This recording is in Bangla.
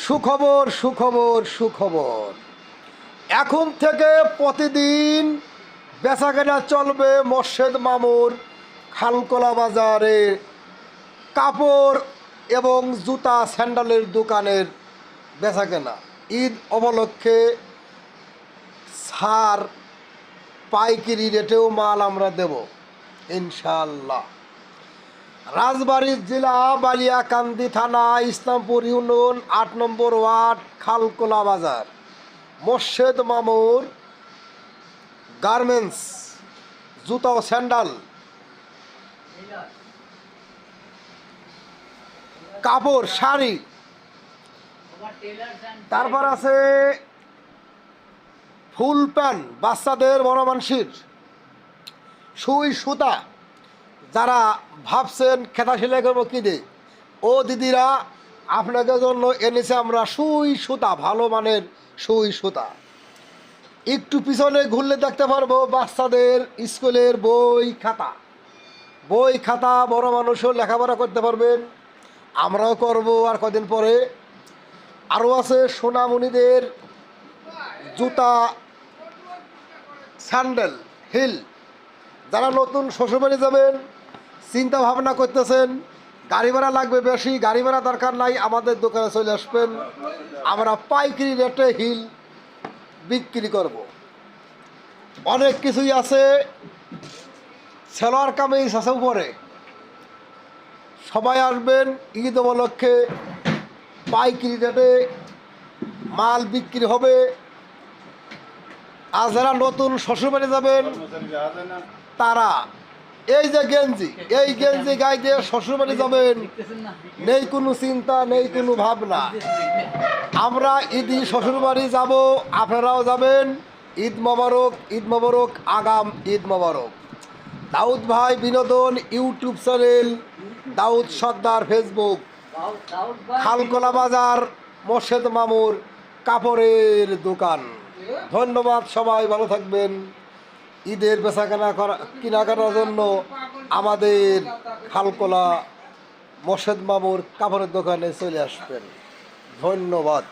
সুখবর সুখবর সুখবর। এখন থেকে প্রতিদিন বেচাকেনা চলবে মোর্শেদ মামুর খালকোলা বাজারে কাপড় এবং জুতা স্যান্ডেলের দোকানের বেচাকেনা। ঈদ উপলক্ষে ছাড় পাইকারি রেটেও মাল আমরা দেব ইনশাআল্লাহ। রাজবাড়ী জেলা বালিয়াকান্দি থানা ইসলামপুর ইউনিয়ন ৮ নম্বর ওয়ার্ড খালকোলা বাজার মোর্শেদ মামুর গার্মেন্টস জুতা ও স্যান্ডেল কাপড় শাড়ি, তারপর আছে ফুল প্যান্ট বাচ্চাদের বড় মানুষের, সুই সুতা। যারা ভাবছেন খেতা সেলাই করবো কিনে, ও দিদিরা আপনাদের জন্য এনেছে আমরা সুই সুতা, ভালো মানের সুই সুতা। একটু পিছনে ঘুরলে দেখতে পারবো বাচ্চাদের স্কুলের বই খাতা বড় মানুষও লেখাপড়া করতে পারবেন, আমরাও করব আর কদিন পরে। আরও আছে সোনামণিদের জুতা স্যান্ডেল হিল। যারা নতুন শ্বশুরবাড়ি যাবেন চিন্তা ভাবনা করতেছেন, গাড়ি ভাড়া লাগবে বেশি, গাড়ি ভাড়া দরকার নাই, আমাদের দোকানে চলে আসবেন, আমরা পাইকারি রেটে হিল বিক্রি করব। অনেক কিছুই আছে, সেলোয়ার কামিজ আছে উপরে। সবাই আসবেন, ঈদ উপলক্ষে পাইকারি রেটে মাল বিক্রি হবে। আর যারা নতুন শ্বশুরবাড়ি যাবেন তারা এই যে গেঞ্জি, এই গেঞ্জি গায়ে দিয়ে শ্বশুরবাড়ি যাবেন, নেই কোনো চিন্তা, নেই কোনো ভাবনা। আমরা ঈদই শ্বশুরবাড়ি যাব, আপনারাও যাবেন। ঈদ মোবারক, ঈদ মোবারক, আগাম ঈদ মোবারক। দাউদ ভাই বিনোদন ইউটিউব চ্যানেল, দাউদ সর্দার ফেসবুক, খালকোলা বাজার মোর্শেদ মামুর কাপড়ের দোকান। ধন্যবাদ, সবাই ভালো থাকবেন। ঈদের বেচাকেনা কেনাকাটার জন্য আমাদের খালকোলা মোর্শেদ মামুর কাপড়ের দোকানে চলে আসবেন। ধন্যবাদ।